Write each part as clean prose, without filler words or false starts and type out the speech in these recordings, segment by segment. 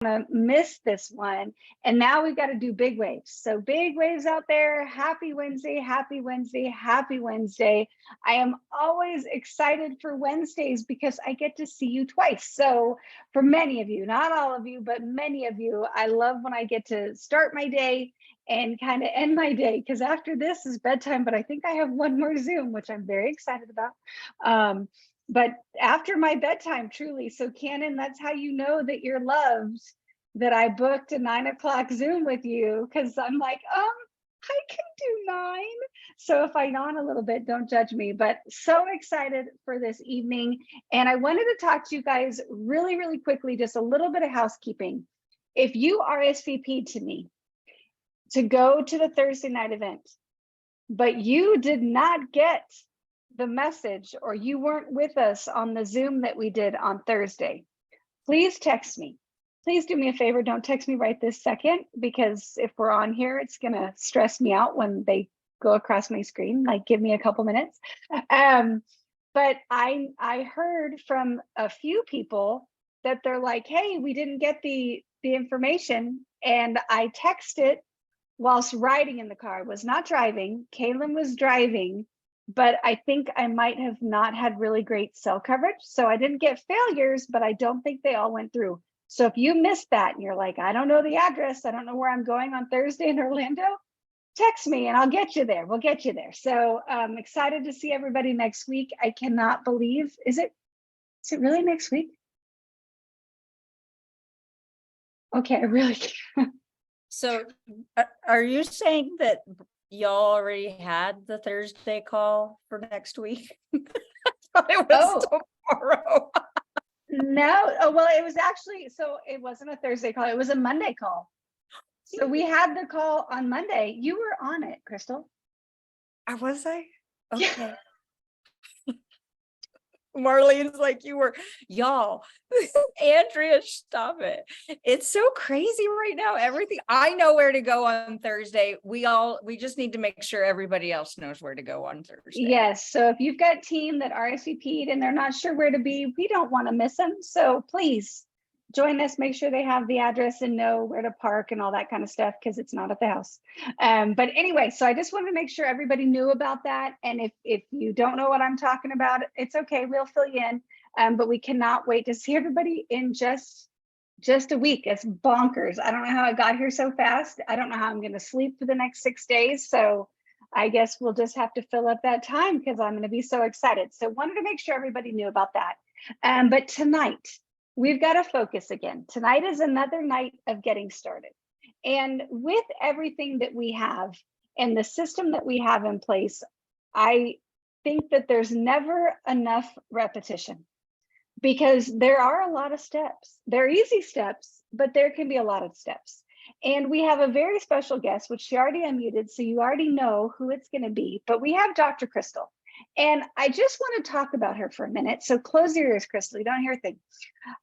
to miss this one. And now we've got to do big waves. So big waves out there. Happy Wednesday, happy Wednesday, happy Wednesday. I am always excited for Wednesdays because I get to see you twice. So for many of you, not all of you, but many of you, I love when I get to start my day and kind of end my day, because after this is bedtime, but I think I have one more Zoom, which I'm very excited about. But after my bedtime, truly. So Cannon, that's how you know that you're loved, that I booked a 9 o'clock Zoom with you, because I'm like, I can do 9. So if I yawn a little bit, don't judge me, but so excited for this evening. And I wanted to talk to you guys really, really quickly, just a little bit of housekeeping. If you RSVP'd to me to go to the Thursday night event, but you did not get the message, or you weren't with us on the Zoom that we did on Thursday, please text me. Please do me a favor, don't text me right this second, because if we're on here, it's gonna stress me out when they go across my screen. Like, give me a couple minutes. But I heard from a few people that they're like, hey, we didn't get the information. And I texted whilst riding in the car. I was not driving, Kaylin was driving, but I think I might have not had really great cell coverage. So I didn't get failures, but I don't think they all went through. So if you missed that and you're like, I don't know the address, I don't know where I'm going on Thursday in Orlando, text me and I'll get you there. We'll get you there. So I'm excited to see everybody next week. I cannot believe, is it really next week? Okay, I really can't. So are you saying that y'all already had the Thursday call for next week? I thought it was tomorrow. No, well, it was actually, so it wasn't a Thursday call, it was a Monday call. So we had the call on Monday. You were on it, Kristal. Was I? Okay. Yeah. Marlene's like, you were, y'all. Andrea, stop it. It's so crazy right now. Everything, I know where to go on Thursday. We just need to make sure everybody else knows where to go on Thursday. Yes. So if you've got team that RSVP'd and they're not sure where to be, we don't want to miss them. So please join us, make sure they have the address and know where to park and all that kind of stuff, because it's not at the house. But anyway, so I just wanted to make sure everybody knew about that. And if you don't know what I'm talking about, it's okay, we'll fill you in. But we cannot wait to see everybody in just a week. It's bonkers. I don't know how I got here so fast. I don't know how I'm going to sleep for the next 6 days. So I guess we'll just have to fill up that time, because I'm going to be so excited. So wanted to make sure everybody knew about that. But tonight, we've got to focus again. Tonight is another night of getting started. And with everything that we have and the system that we have in place, I think that there's never enough repetition, because there are a lot of steps. They're easy steps, but there can be a lot of steps. And we have a very special guest, which she already unmuted, so you already know who it's going to be. But we have Dr. Kristal. And I just want to talk about her for a minute. So close your ears, Kristal. You don't hear a thing.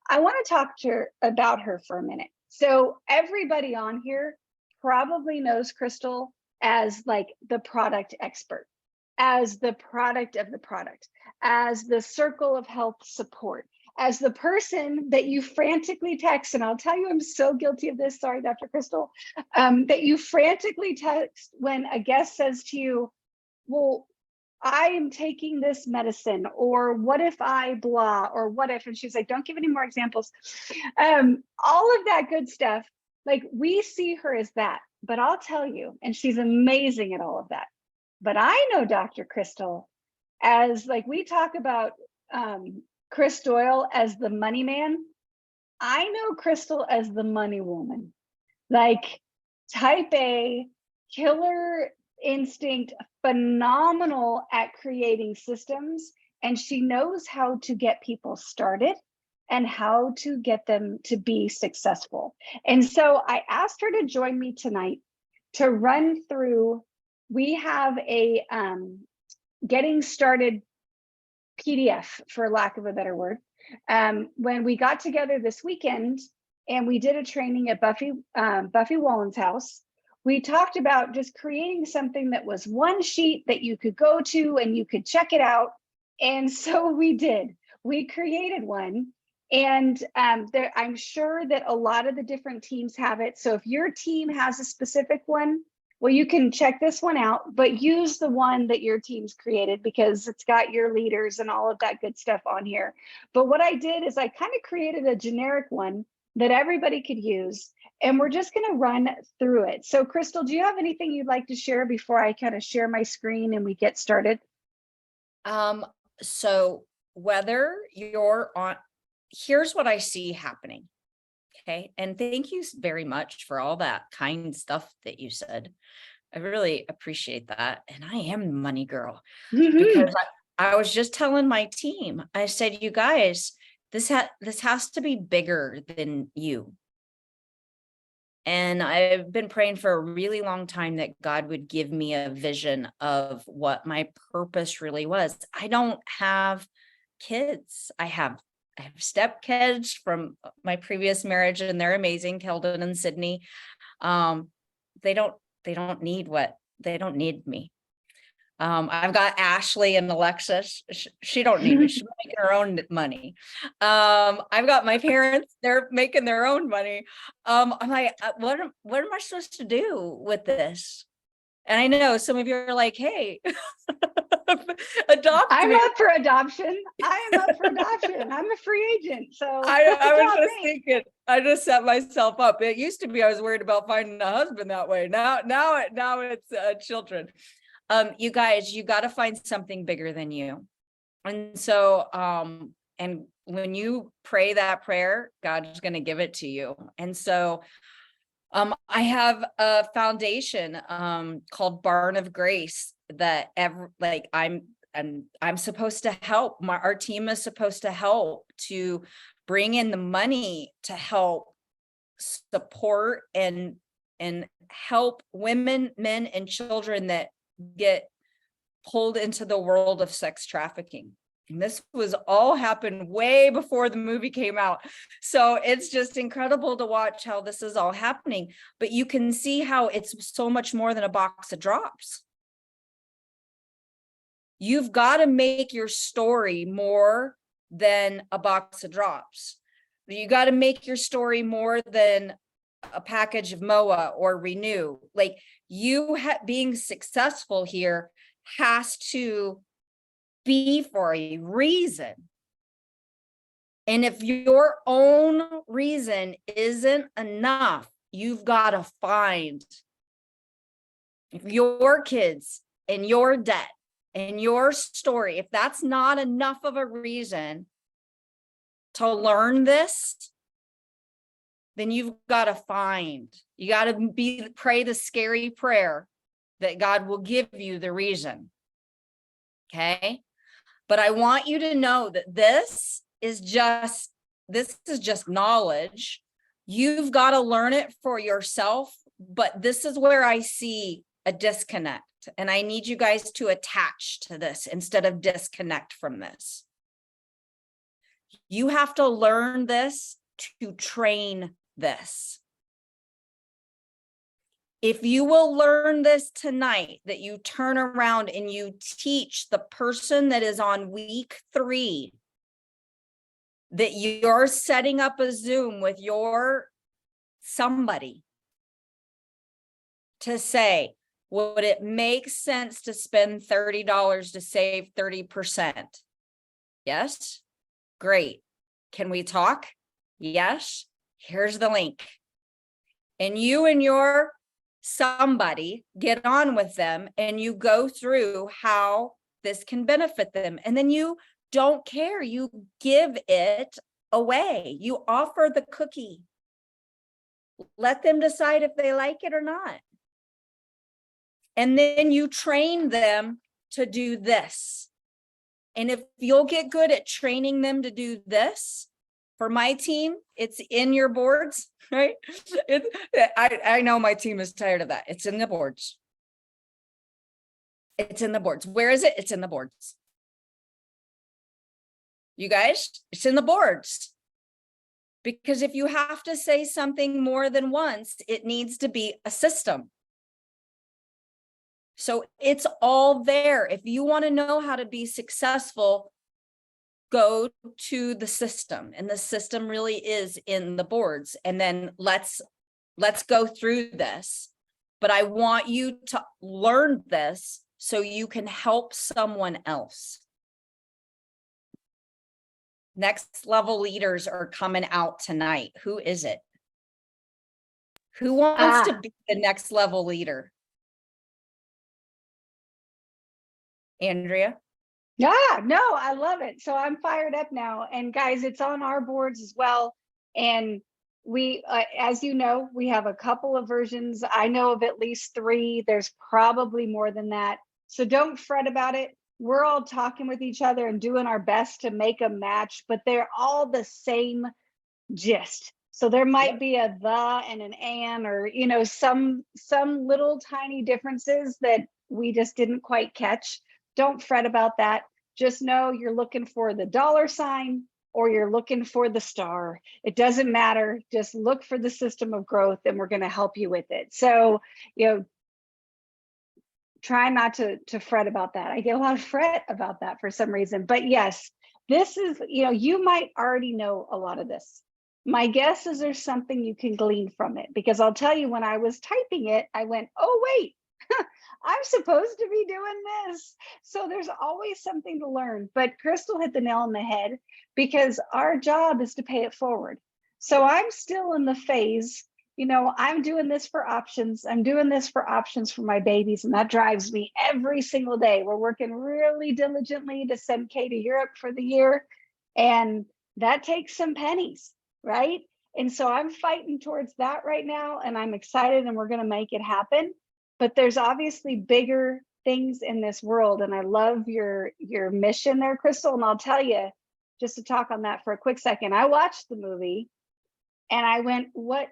I want to talk to her about her for a minute. So everybody on here probably knows Kristal as like the product expert, as the product of the product, as the circle of health support, as the person that you frantically text. And I'll tell you, I'm so guilty of this. Sorry, Dr. Kristal, that you frantically text when a guest says to you, well, I am taking this medicine, or what if I blah, or what if, and she's like, don't give any more examples. All of that good stuff. Like, we see her as that, but I'll tell you, and she's amazing at all of that. But I know Dr. Kristal as, like, we talk about Chris Doyle as the money man. I know Kristal as the money woman, like type A, killer instinct, phenomenal at creating systems. And she knows how to get people started and how to get them to be successful. And so I asked her to join me tonight to run through, we have a getting started PDF, for lack of a better word. When we got together this weekend and we did a training at Buffy Wallen's house, we talked about just creating something that was one sheet that you could go to and you could check it out. And so we did. We created one. And I'm sure that a lot of the different teams have it. So if your team has a specific one, well, you can check this one out, but use the one that your team's created because it's got your leaders and all of that good stuff on here. But what I did is I kind of created a generic one that everybody could use. And we're just going to run through it. So Kristal, do you have anything you'd like to share before I kind of share my screen and we get started? So whether you're on, here's what I see happening. Okay. And thank you very much for all that kind stuff that you said. I really appreciate that. And I am the money girl because I was just telling my team, I said, you guys, this has to be bigger than you. And I've been praying for a really long time that God would give me a vision of what my purpose really was. I don't have kids. I have stepkids from my previous marriage, and they're amazing, Keldon and Sydney. They don't need me. I've got Ashley and Alexis. She don't need me. She's making her own money. I've got my parents. They're making their own money. I'm like, what am I supposed to do with this? And I know some of you are like, hey, adopt I'm me. up for adoption. I am up for adoption. I'm a free agent. So I was just thinking, I just set myself up. It used to be I was worried about finding a husband that way. Now it's children. You guys, you got to find something bigger than you. And so, and when you pray that prayer, God's going to give it to you. And so, I have a foundation, called Barn of Grace that I'm supposed to help. Our team is supposed to help to bring in the money to help support and help women, men, and children that get pulled into the world of sex trafficking. And this was all happened way before the movie came out. So it's just incredible to watch how this is all happening. But you can see how it's so much more than a box of drops. You've got to make your story more than a box of drops. You got to make your story more than a package of MOA or Renew. Like you being successful here has to be for a reason. And if your own reason isn't enough, you've got to find your kids and your debt and your story. If that's not enough of a reason to learn this, then you've got to pray the scary prayer that God will give you the reason. Okay. But I want you to know that this is just knowledge. You've got to learn it for yourself. But this is where I see a disconnect. And I need you guys to attach to this instead of disconnect from this. You have to learn this to train this. If you will learn this tonight, that you turn around and you teach the person that is on week 3, that you're setting up a Zoom with your somebody to say, would it make sense to spend $30 to save 30%? Yes. Great. Can we talk? Yes. Here's the link. And you and your somebody get on with them and you go through how this can benefit them. And then you don't care. You give it away. You offer the cookie. Let them decide if they like it or not. And then you train them to do this. And if you'll get good at training them to do this, for my team, it's in your boards, right? I know my team is tired of that. It's in the boards. It's in the boards. Where is it? It's in the boards. You guys, it's in the boards. Because if you have to say something more than once, it needs to be a system. So it's all there. If you want to know how to be successful, go to the system, and the system really is in the boards, and then let's go through this. But I want you to learn this so you can help someone else. Next level leaders are coming out tonight. Who is it? Who wants to be the next level leader? Andrea? Yeah, no, I love it. So I'm fired up now. And guys, it's on our boards as well. And we, as you know, we have a couple of versions. I know of at least 3. There's probably more than that. So don't fret about it. We're all talking with each other and doing our best to make a match, but they're all the same gist. So there might be a the and an and, or, you know, some little tiny differences that we just didn't quite catch. Don't fret about that. Just know you're looking for the $sign or you're looking for the star. It doesn't matter. Just look for the system of growth and we're going to help you with it. So, you know, try not to fret about that. I get a lot of fret about that for some reason. But yes, this is, you know, you might already know a lot of this. My guess is there's something you can glean from it, because I'll tell you, when I was typing it, I went, oh, wait, I'm supposed to be doing this. So there's always something to learn. But Kristal hit the nail on the head, because our job is to pay it forward. So I'm still in the phase, you know, I'm doing this for options. I'm doing this for options for my babies. And that drives me every single day. We're working really diligently to send Kay to Europe for the year. And that takes some pennies, right? And so I'm fighting towards that right now. And I'm excited, and we're going to make it happen. But there's obviously bigger things in this world. And I love your mission there, Kristal. And I'll tell you, just to talk on that for a quick second, I watched the movie and I went, what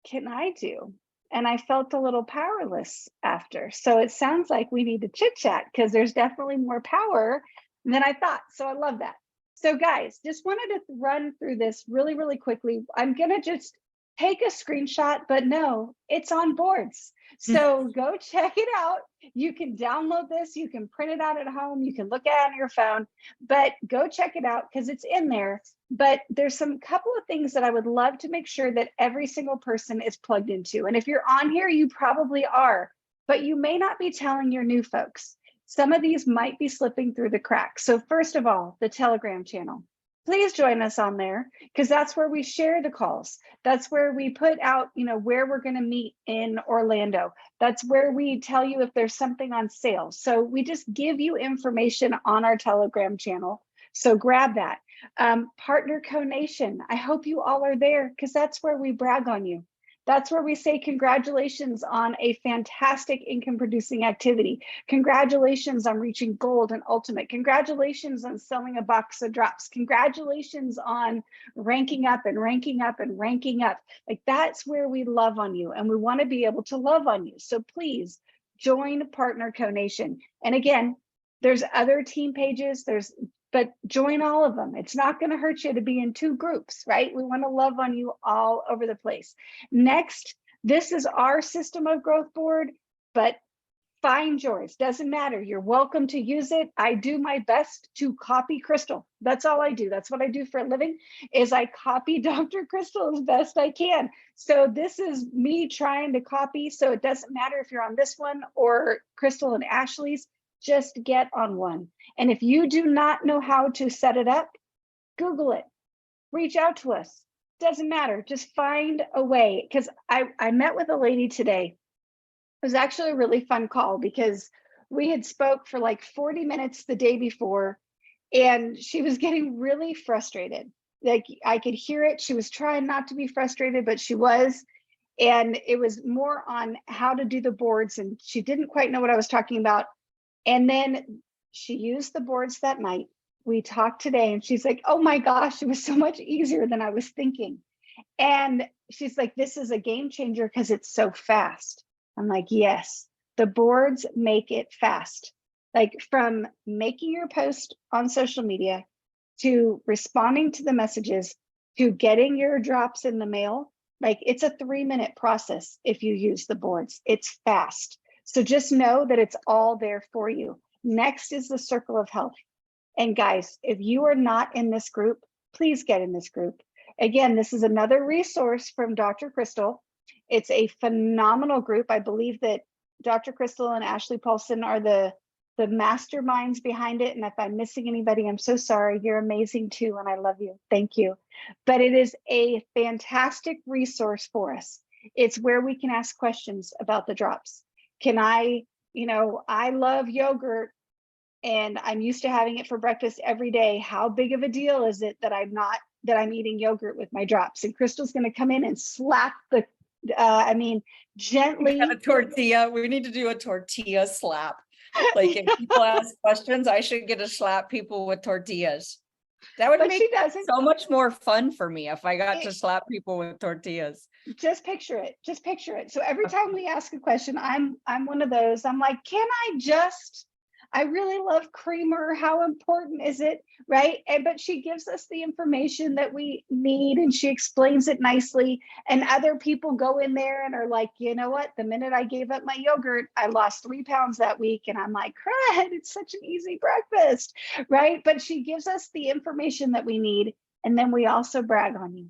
can I do? And I felt a little powerless after. So it sounds like we need to chit chat, because there's definitely more power than I thought. So I love that. So guys, just wanted to run through this really, really quickly. I'm going to just take a screenshot, but no, it's on boards. So go check it out. You can download this. You can print it out at home. You can look at it on your phone, but go check it out because it's in there. But there's some couple of things that I would love to make sure that every single person is plugged into. And if you're on here, you probably are, but you may not be telling your new folks. Some of these might be slipping through the cracks. So first of all, the Telegram channel. Please join us on there, because that's where we share the calls. That's where we put out, you know, where we're going to meet in Orlando. That's where we tell you if there's something on sale. So we just give you information on our Telegram channel. So grab that. Partner Co-Nation. I hope you all are there, because that's where we brag on you. That's where we say congratulations on a fantastic income producing activity. Congratulations on reaching gold and ultimate. Congratulations on selling a box of drops. Congratulations on ranking up and ranking up and ranking up. Like, that's where we love on you, and we want to be able to love on you. So please join Partner Co-Nation. And again, there's other team pages, but join all of them. It's not going to hurt you to be in 2 groups, right? We want to love on you all over the place. Next, this is our system of growth board, but find yours. Doesn't matter. You're welcome to use it. I do my best to copy Kristal. That's all I do. That's what I do for a living, is I copy Dr. Kristal as best I can. So this is me trying to copy. So it doesn't matter if you're on this one or Kristal and Ashley's. Just get on one. And if you do not know how to set it up, Google it, reach out to us. Doesn't matter, just find a way. Because I met with a lady today. It was actually a really fun call, because we had spoke for like 40 minutes the day before, and she was getting really frustrated. Like, I could hear it. She was trying not to be frustrated, but she was. And it was more on how to do the boards, and she didn't quite know what I was talking about. And then she used the boards that night. We talked today, and she's like, oh my gosh, it was so much easier than I was thinking. And she's like, this is a game changer because it's so fast. I'm like, yes, the boards make it fast. Like, from making your post on social media to responding to the messages to getting your drops in the mail, like, it's a 3-minute process if you use the boards. It's fast. So just know that it's all there for you. Next is the circle of health. And guys, if you are not in this group, please get in this group. Again, this is another resource from Dr. Kristal. It's a phenomenal group. I believe that Dr. Kristal and Ashley Paulson are the masterminds behind it. And if I'm missing anybody, I'm so sorry. You're amazing too, and I love you. Thank you. But it is a fantastic resource for us. It's where we can ask questions about the drops. Can I, I love yogurt and I'm used to having it for breakfast every day. How big of a deal is it that I'm eating yogurt with my drops? And Kristal's going to come in and slap gently. We have a tortilla. We need to do a tortilla slap. Like if people ask questions, I should get to slap people with tortillas. That would make so much more fun for me if I got to slap people with tortillas. Just picture it. Just picture it. So every time we ask a question, I'm one of those. I'm like, I really love creamer. How important is it? Right. But she gives us the information that we need and she explains it nicely. And other people go in there and are like, you know what? The minute I gave up my yogurt, I lost 3 pounds that week. And I'm like, crud, it's such an easy breakfast. Right. But she gives us the information that we need. And then we also brag on you.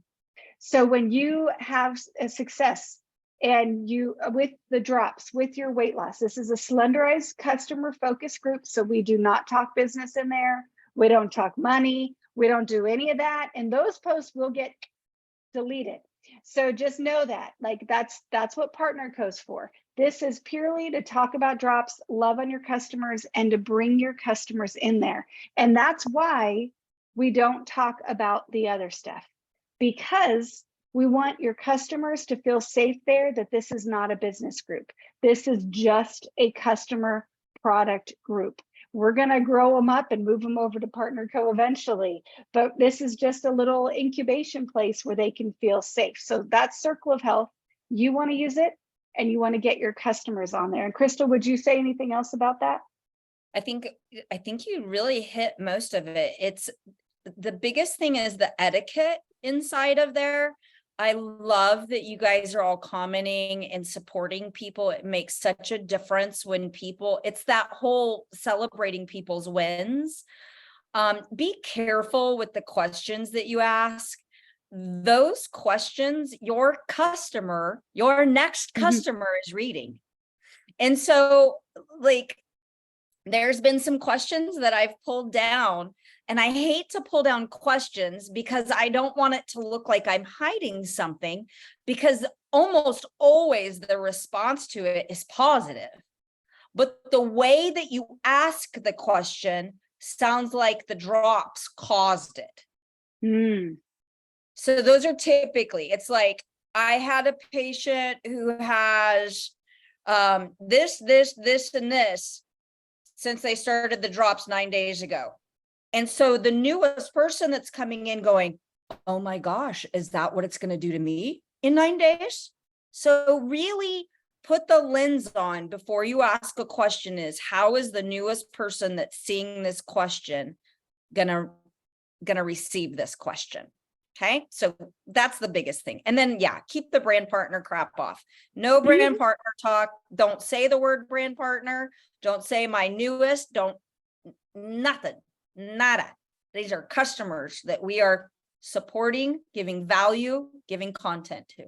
So when you have a success, and you with the drops, with your weight loss, this is a slenderized customer focused group. So we do not talk business in there. We don't talk money. We don't do any of that. And those posts will get deleted. So just know that, like, that's what PartnerCo's for. This is purely to talk about drops, love on your customers, and to bring your customers in there. And that's why we don't talk about the other stuff, because we want your customers to feel safe there, that this is not a business group. This is just a customer product group. We're going to grow them up and move them over to PartnerCo eventually, but this is just a little incubation place where they can feel safe. So that's Circle of Health. You want to use it and you want to get your customers on there. And Kristal, would you say anything else about that? I think you really hit most of it. It's the biggest thing is the etiquette inside of there. I love that you guys are all commenting and supporting people. It makes such a difference when it's that whole celebrating people's wins. Be careful with the questions that you ask. Those questions, your next customer is reading. And so there's been some questions that I've pulled down, and I hate to pull down questions because I don't want it to look like I'm hiding something, because almost always the response to it is positive. But the way that you ask the question sounds like the drops caused it. So those are typically, it's like, I had a patient who has this, and this since they started the drops 9 days ago. And so the newest person that's coming in going, oh my gosh, is that what it's going to do to me in 9 days? So really put the lens on before you ask a question is, how is the newest person that's seeing this question gonna receive this question? Okay, so that's the biggest thing. And then, keep the brand partner crap off. No brand partner talk. Don't say the word brand partner. Don't say my newest. Nothing, nada. These are customers that we are supporting, giving value, giving content to.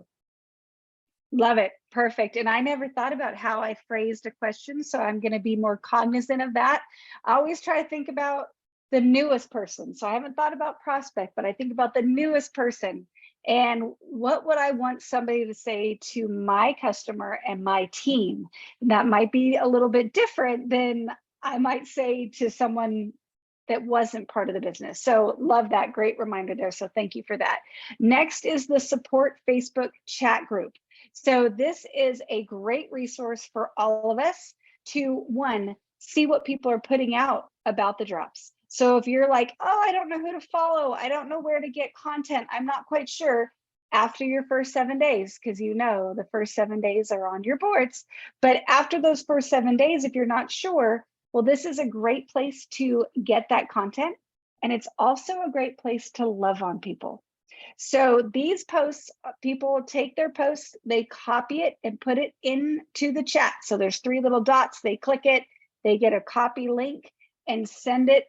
Love it. Perfect. And I never thought about how I phrased a question, so I'm going to be more cognizant of that. I always try to think about the newest person. So I haven't thought about prospect, but I think about the newest person. And what would I want somebody to say to my customer and my team? That might be a little bit different than I might say to someone that wasn't part of the business. So love that. Great reminder there. So thank you for that. Next is the support Facebook chat group. So this is a great resource for all of us to, one, see what people are putting out about the drops. So if you're like, oh, I don't know who to follow, I don't know where to get content, I'm not quite sure, after your first 7 days, because the first 7 days are on your boards. But after those first 7 days, if you're not sure, well, this is a great place to get that content. And it's also a great place to love on people. So these posts, people take their posts, they copy it and put it into the chat. So there's 3 little dots, they click it, they get a copy link and send it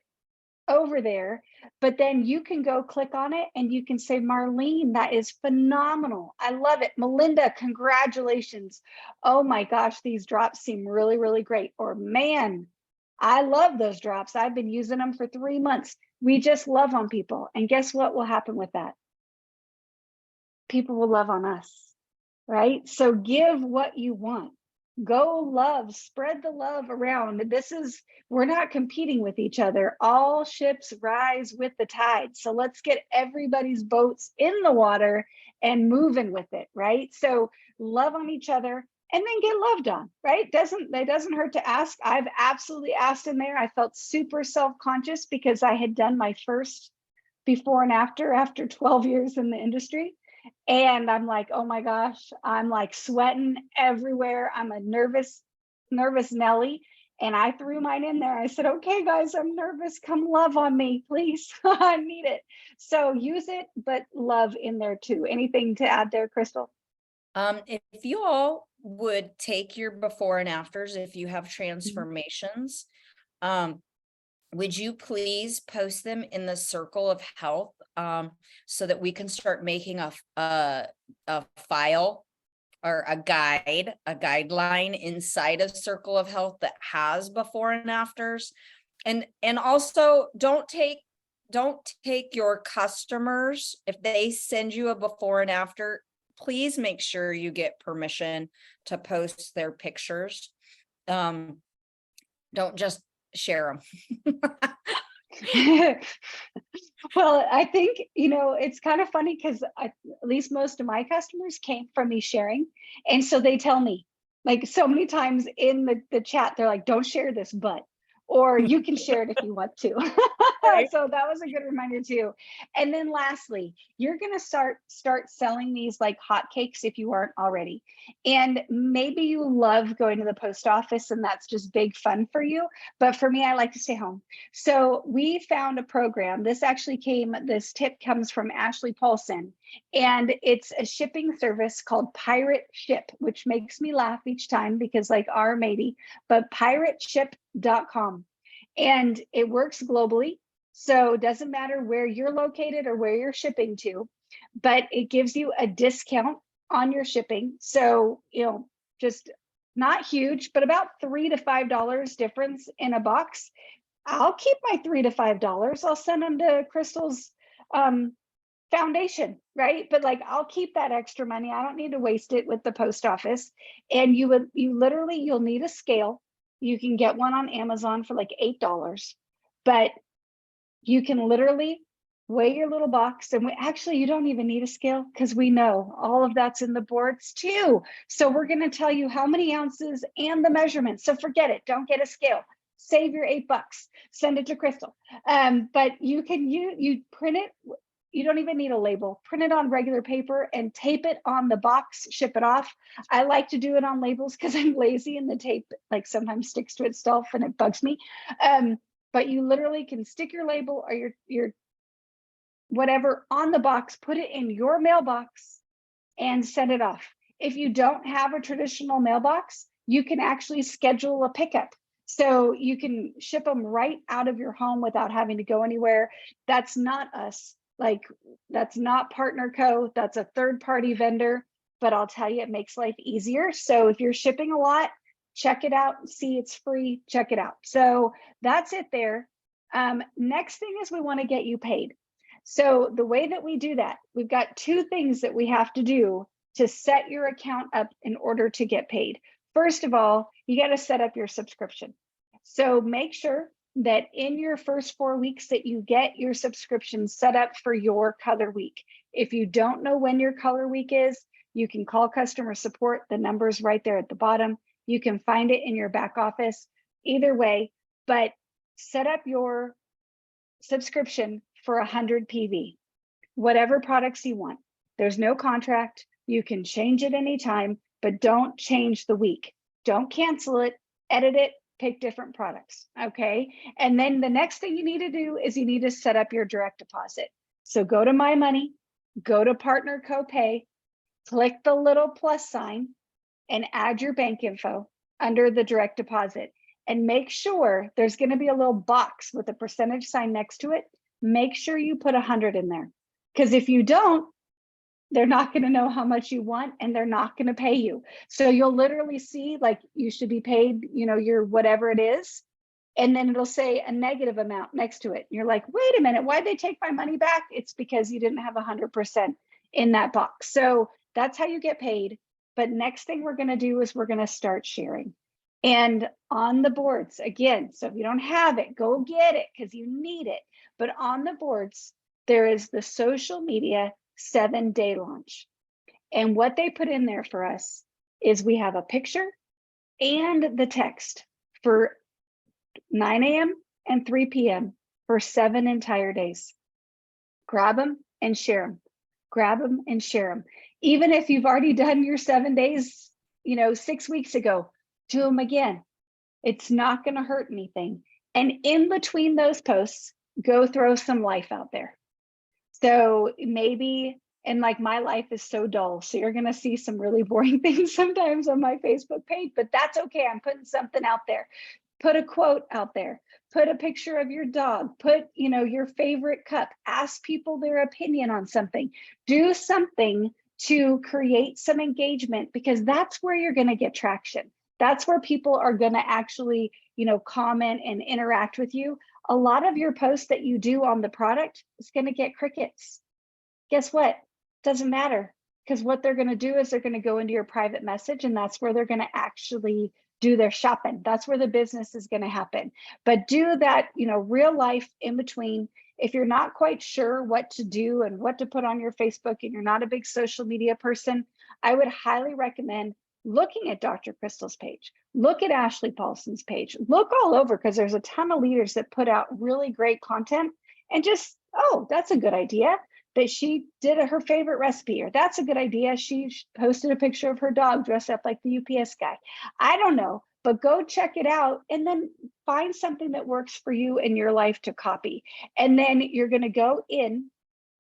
over there, but then you can go click on it and you can say, Marlene, that is phenomenal. I love it. Melinda, congratulations. Oh my gosh, these drops seem really, really great. Or man, I love those drops. I've been using them for 3 months. We just love on people. And guess what will happen with that? People will love on us, right? So give what you want. Go love, spread the love around. We're not competing with each other. All ships rise with the tide. So let's get everybody's boats in the water and moving with it, right? So love on each other and then get loved on, right? It doesn't hurt to ask. I've absolutely asked in there. I felt super self-conscious because I had done my first before and after 12 years in the industry. And I'm like, oh my gosh, I'm like sweating everywhere. I'm a nervous Nelly. And I threw mine in there. I said, okay, guys, I'm nervous. Come love on me, please. I need it. So use it, but love in there too. Anything to add there, Kristal? If you all would take your before and afters, if you have transformations, would you please post them in the circle of health, so that we can start making a file or a guideline inside of circle of health that has before and afters. And also don't take your customers, if they send you a before and after, please make sure you get permission to post their pictures. Don't just share them. Well, I think, it's kind of funny because at least most of my customers came from me sharing. And so they tell me, like, so many times in the chat, they're like, don't share this, or you can share it if you want to. Right. So that was a good reminder too. And then lastly, you're going to start selling these like hotcakes if you aren't already. And maybe you love going to the post office and that's just big fun for you. But for me, I like to stay home. So we found a program. This tip comes from Ashley Paulson, and it's a shipping service called Pirate Ship, which makes me laugh each time because like our matey, but pirateship.com. And it works globally. So it doesn't matter where you're located or where you're shipping to, but it gives you a discount on your shipping. So, just not huge, but about $3 to $5 difference in a box. I'll keep my $3 to $5. I'll send them to Kristal's foundation, right? But like, I'll keep that extra money. I don't need to waste it with the post office. And you'll need a scale. You can get one on Amazon for like $8, but you can literally weigh your little box. And you don't even need a scale because we know all of that's in the boards too. So we're going to tell you how many ounces and the measurements. So forget it. Don't get a scale. Save your $8. Send it to Kristal. But you print it. You don't even need a label. Print it on regular paper and tape it on the box, ship it off. I like to do it on labels because I'm lazy and the tape like sometimes sticks to itself and it bugs me. But you literally can stick your label or your whatever on the box, put it in your mailbox and send it off. If you don't have a traditional mailbox, you can actually schedule a pickup. So you can ship them right out of your home without having to go anywhere. That's not us. Like, that's not Partner Co. That's a third-party vendor, but I'll tell you, it makes life easier. So if you're shipping a lot, check it out, see it's free, check it out. So that's it there. Next thing is we want to get you paid. So the way that we do that, we've got 2 things that we have to do to set your account up in order to get paid. First of all, you got to set up your subscription. So make sure that in your first 4 weeks that you get your subscription set up for your color week. If you don't know when your color week is, you can call customer support. The number's right there at the bottom. You can find it in your back office. Either way, but set up your subscription for 100 PV, whatever products you want. There's no contract. You can change it anytime, but don't change the week. Don't cancel it, edit it, pick different products, okay? And then the next thing you need to do is you need to set up your direct deposit. So go to My Money, go to Partner Copay, click the little plus sign and add your bank info under the direct deposit. and make sure there's going to be a little box with a percentage sign next to it. Make sure you put 100 in there, because if you don't, they're not going to know how much you want and they're not going to pay you. So you'll literally see like you should be paid, your whatever it is. And then it'll say a negative amount next to it. You're like, wait a minute, why'd they take my money back? It's because you didn't have 100% in that box. So that's how you get paid. But next thing we're going to do is we're going to start sharing. And on the boards, again, so if you don't have it, go get it because you need it. But on the boards, there is the social media 7-day launch. And what they put in there for us is we have a picture and the text for 9 a.m. and 3 p.m. for 7 entire days. Grab them and share them. Grab them and share them. Even if you've already done your 7 days, 6 weeks ago, do them again. It's not going to hurt anything. And in between those posts, go throw some life out there. So maybe, and like my life is so dull, so you're going to see some really boring things sometimes on my Facebook page, but that's okay. I'm putting something out there. Put a quote out there. Put a picture of your dog. Put, your favorite cup. Ask people their opinion on something. Do something to create some engagement, because that's where you're going to get traction. That's where people are going to actually, comment and interact with you. A lot of your posts that you do on the product is going to get crickets. Guess what? Doesn't matter, because what they're going to do is they're going to go into your private message, and that's where they're going to actually do their shopping. That's where the business is going to happen. But do that, real life in between. If you're not quite sure what to do and what to put on your Facebook and you're not a big social media person, I would highly recommend looking at Dr. Kristal's page. Look at Ashley Paulson's page. Look all over, because there's a ton of leaders that put out really great content, and just, oh, that's a good idea that she did her favorite recipe, or that's a good idea. She posted a picture of her dog dressed up like the UPS guy. I don't know, but go check it out and then find something that works for you in your life to copy. And then you're going to go in,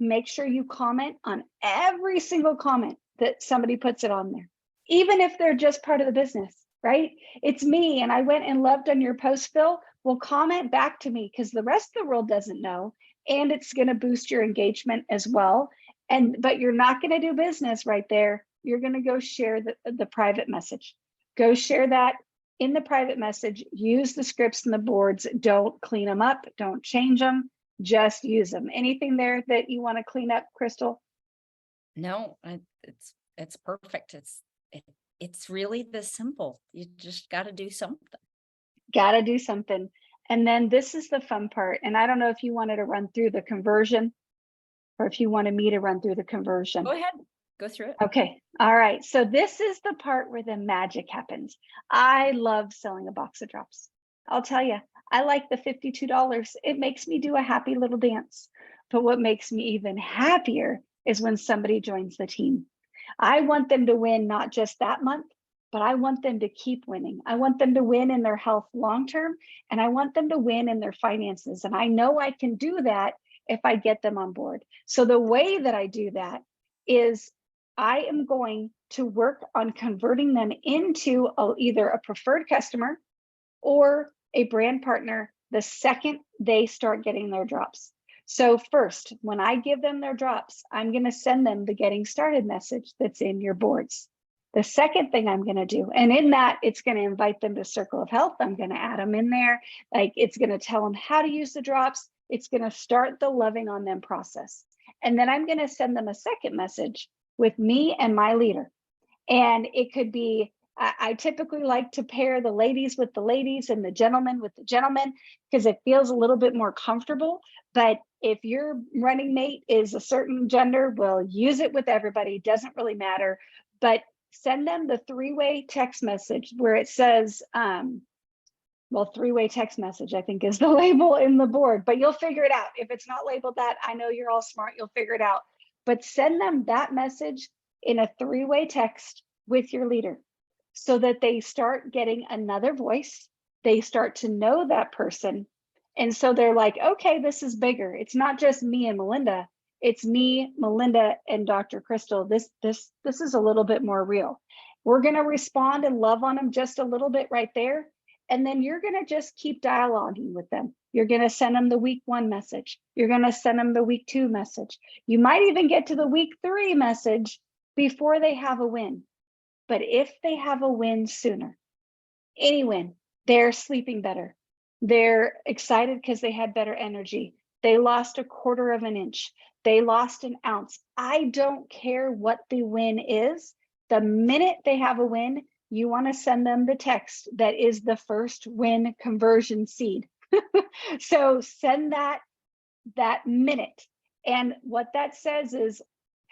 make sure you comment on every single comment that somebody puts it on there, even if they're just part of the business, right? It's me, and I went and loved on your post, Phil. Well, comment back to me, because the rest of the world doesn't know. And it's going to boost your engagement as well. But you're not going to do business right there. You're going to go share the private message. Go share that in the private message. Use the scripts and the boards. Don't clean them up. Don't change them. Just use them. Anything there that you want to clean up, Kristal? No, it's perfect. It's really this simple. You just got to do something. Got to do something. And then this is the fun part. And I don't know if you wanted to run through the conversion, or if you wanted me to run through the conversion. Go ahead. Go through it. Okay. All right. So this is the part where the magic happens. I love selling a box of drops. I'll tell you, I like the $52. It makes me do a happy little dance. But what makes me even happier is when somebody joins the team. I want them to win, not just that month, but I want them to keep winning. I want them to win in their health long-term, and I want them to win in their finances. And I know I can do that if I get them on board. So the way that I do that is I am going to work on converting them into either a preferred customer or a brand partner the second they start getting their drops. So first, when I give them their drops, I'm going to send them the getting started message that's in your boards. The second thing I'm going to do, and in that, it's going to invite them to Circle of Health. I'm going to add them in there. Like, it's going to tell them how to use the drops. It's going to start the loving on them process. And then I'm going to send them a second message with me and my leader. And it could be, I typically like to pair the ladies with the ladies and the gentlemen with the gentlemen, because it feels a little bit more comfortable. But if your running mate is a certain gender, we'll use it with everybody. Doesn't really matter. But send them the 3-way text message where it says, well, 3-way text message, I think, is the label in the board, but you'll figure it out. If it's not labeled that, I know you're all smart, you'll figure it out. But send them that message in a 3-way text with your leader, so that they start getting another voice. They start to know that person. And so they're like, okay, this is bigger. It's not just me and Melinda. It's me, Melinda, and Dr. Kristal. This is a little bit more real. We're going to respond and love on them just a little bit right there. And then you're going to just keep dialoguing with them. You're going to send them the week 1 message. You're going to send them the week 2 message. You might even get to the week 3 message before they have a win. But if they have a win sooner, any win, they're sleeping better. They're excited because they had better energy. They lost a 1/4 of an inch. They lost an ounce. I don't care what the win is. The minute they have a win, you want to send them the text that is the first win conversion seed. So send that minute. And what that says is,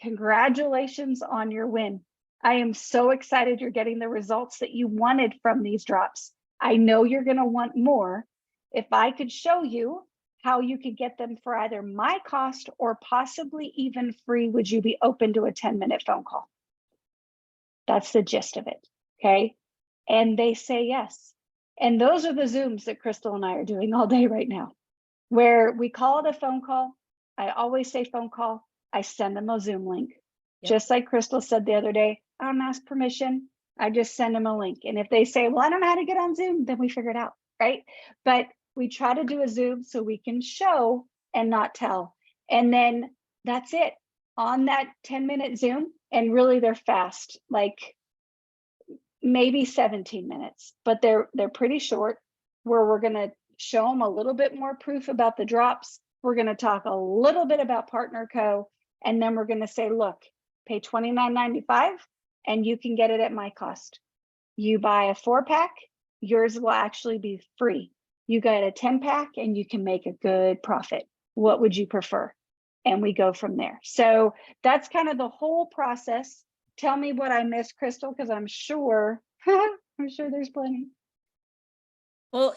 congratulations on your win. I am so excited you're getting the results that you wanted from these drops. I know you're going to want more. If I could show you how you could get them for either my cost or possibly even free, would you be open to a 10-minute phone call? That's the gist of it. Okay. And they say yes. And those are the Zooms that Kristal and I are doing all day right now, where we call it a phone call. I always say phone call. I send them a Zoom link. Yep. Just like Kristal said the other day, I don't ask permission. I just send them a link. And if they say, well, I don't know how to get on Zoom, then we figure it out, right? But we try to do a Zoom so we can show and not tell. And then that's it on that 10-minute Zoom. And really they're fast, like maybe 17 minutes, but they're pretty short, where we're going to show them a little bit more proof about the drops. We're going to talk a little bit about Partner Co. And then we're going to say, look, pay $29.95 and you can get it at my cost. You buy a 4-pack, yours will actually be free. You get a 10-pack and you can make a good profit. What would you prefer? And we go from there. So that's kind of the whole process. Tell me what I missed, Kristal, because I'm sure there's plenty. Well,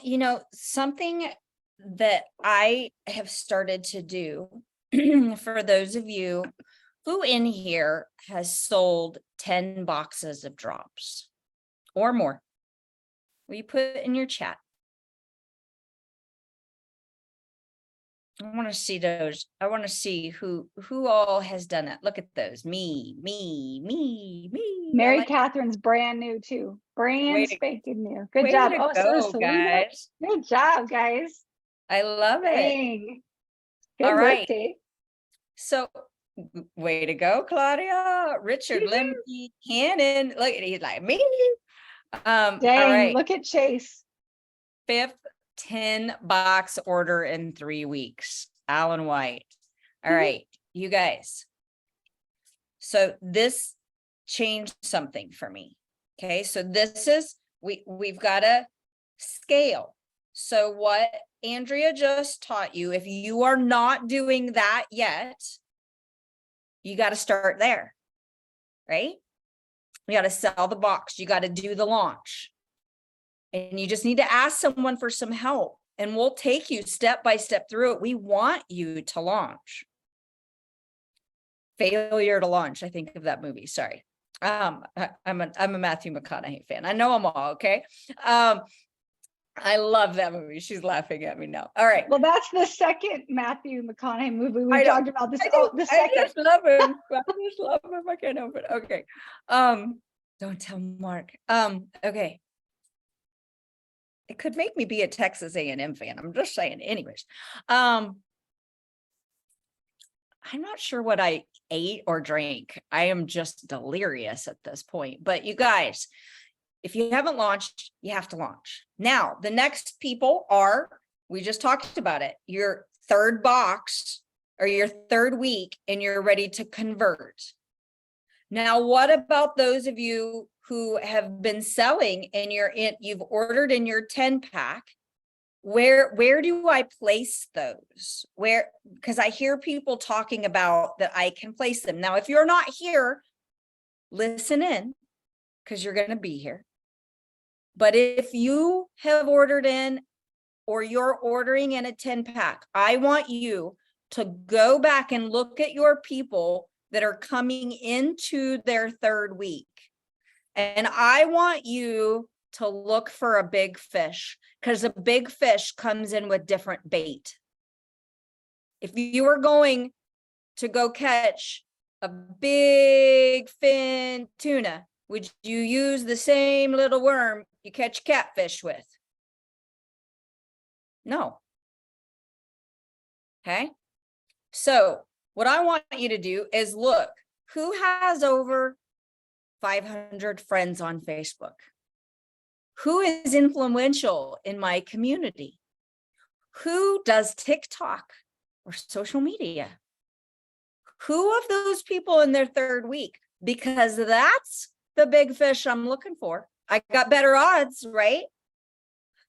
something that I have started to do for those of you who in here has sold 10 boxes of drops or more, will you put in your chat? I want to see those. I want to see who all has done it. Look at those. Me. Mary Catherine's brand new too. Brand spanking new. Good job. Oh, so go, Selena, guys. good job, guys. I love it. Dang. Good All right. Dave. So, way to go, Claudia. Richard Lemke, Cannon. Look at, he's like me. Dang, all right. Look at Chase. 5th 10-box order in 3 weeks. Alan White. All right, you guys. So this changed something for me. Okay, so this is, we've got a scale. So what Andrea just taught you, if you are not doing that yet, you got to start there, right? You got to sell the box. You got to do the launch. And you just need to ask someone for some help, and we'll take you step by step through it. We want you to launch. Failure to Launch. I think of that movie. Sorry. I'm a Matthew McConaughey fan. I know them all. Okay. I love that movie. She's laughing at me now. All right. Well, that's the second Matthew McConaughey movie we talked about. This. The second. I just love him. I just love him. I can't help it. Okay. Don't tell Mark. Okay. It could make me be a Texas A&M fan. I'm just saying. Anyways, I'm not sure what I ate or drank. I am just delirious at this point. But you guys, if you haven't launched, you have to launch. Now, the next people are, we just talked about it, your 3rd box or your 3rd week, and you're ready to convert. Now, what about those of you who have been selling and you've ordered in your 10-pack? Where do I place those? Because I hear people talking about that I can place them. Now, if you're not here, listen in, because you're going to be here. But if you have ordered in or you're ordering in a 10-pack, I want you to go back and look at your people that are coming into their 3rd week. And I want you to look for a big fish, because a big fish comes in with different bait. If you are going to go catch a big fin tuna, would you use the same little worm you catch catfish with? No. Okay. So what I want you to do is look, who has over 500 friends on Facebook? Who is influential in my community? Who does TikTok or social media? Who of those people in their third week? Because that's the big fish I'm looking for. I got better odds, right?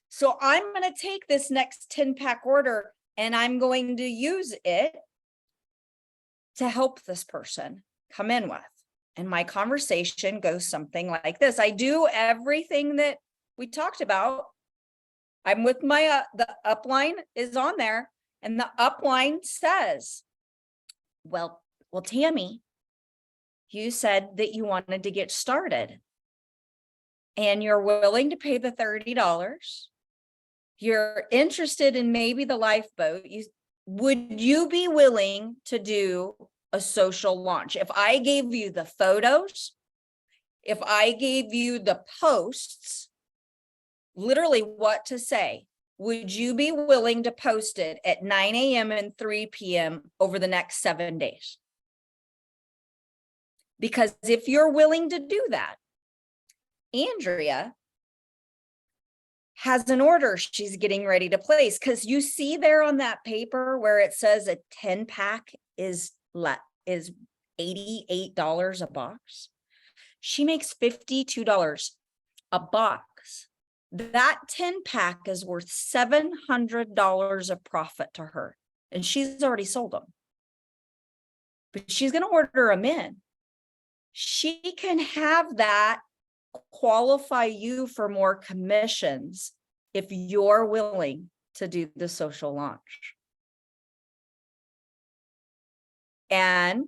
So I'm going to take this next 10-pack order and I'm going to use it to help this person come in with. And my conversation goes something like this. I do everything that we talked about. I'm with my, the upline is on there, and the upline says, well, Tammy, you said that you wanted to get started and you're willing to pay the $30. You're interested in maybe the lifeboat. Would you be willing to do a social launch? If I gave you the photos, if I gave you the posts, literally what to say, would you be willing to post it at 9 a.m. and 3 p.m. over the next 7 days? Because if you're willing to do that, Andrea has an order she's getting ready to place, because you see there on that paper where it says a 10-pack is $88 a box. She makes $52 a box. That 10-pack is worth $700 of profit to her, and she's already sold them. But she's going to order them in. She can have that qualify you for more commissions if you're willing to do the social launch. And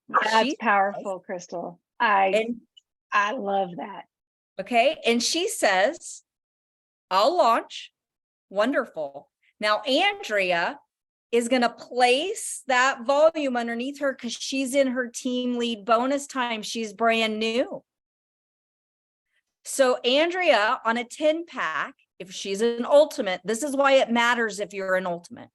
That's powerful, Kristal. I love that. Okay. And she says, I'll launch. Wonderful. Now, Andrea is going to place that volume underneath her because she's in her team lead bonus time. She's brand new. So Andrea on a 10-pack, if she's an ultimate, this is why it matters if you're an ultimate.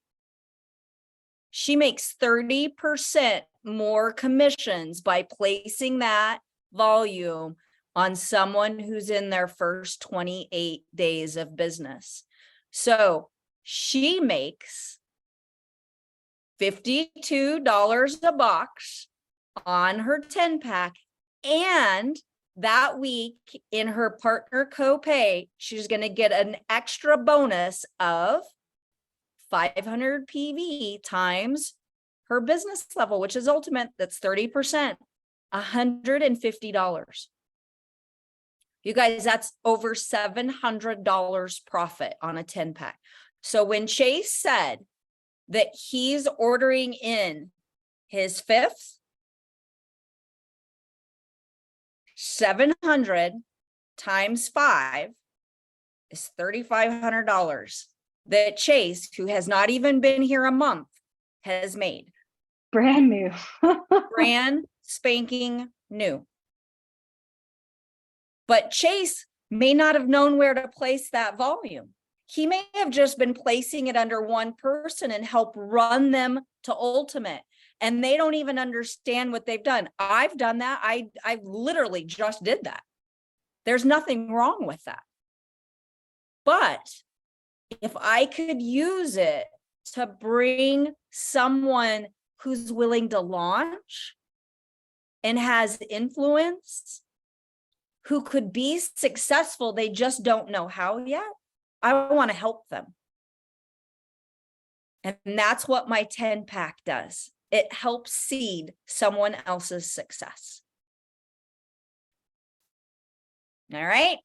She makes 30% more commissions by placing that volume on someone who's in their first 28 days of business. So she makes $52 a box on her 10-pack, and that week in her partner copay, she's going to get an extra bonus of 500 PV times her business level, which is ultimate. That's 30%, $150. You guys, that's over $700 profit on a 10-pack. So when Chase said that he's ordering in his fifth, 700 times 5 is $3,500 that Chase, who has not even been here a month, has made. Brand new. Brand spanking new. But Chase may not have known where to place that volume. He may have just been placing it under one person and help run them to ultimate. And they don't even understand what they've done. I've done that. I literally just did that. There's nothing wrong with that. But if I could use it to bring someone who's willing to launch and has influence, who could be successful, they just don't know how yet, I want to help them. And that's what my 10-pack does. It helps seed someone else's success. All right.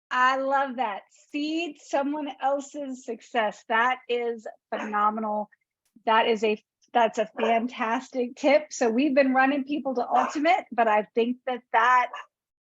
I love that. Seed someone else's success. That is phenomenal. That's a fantastic tip. So we've been running people to ultimate, but I think that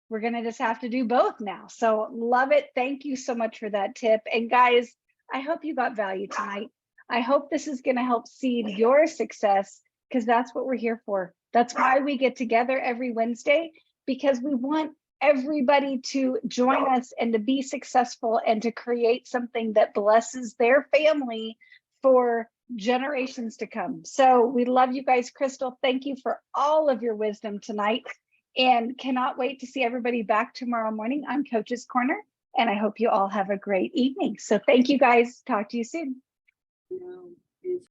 we're going to just have to do both now. So love it. Thank you so much for that tip. And guys, I hope you got value tonight. I hope this is going to help seed your success, because that's what we're here for. That's why we get together every Wednesday, because we want everybody to join us and to be successful and to create something that blesses their family for generations to come. So we love you guys. Kristal, thank you for all of your wisdom tonight, and cannot wait to see everybody back tomorrow morning on Coach's Corner. And I hope you all have a great evening. So thank you guys. Talk to you soon.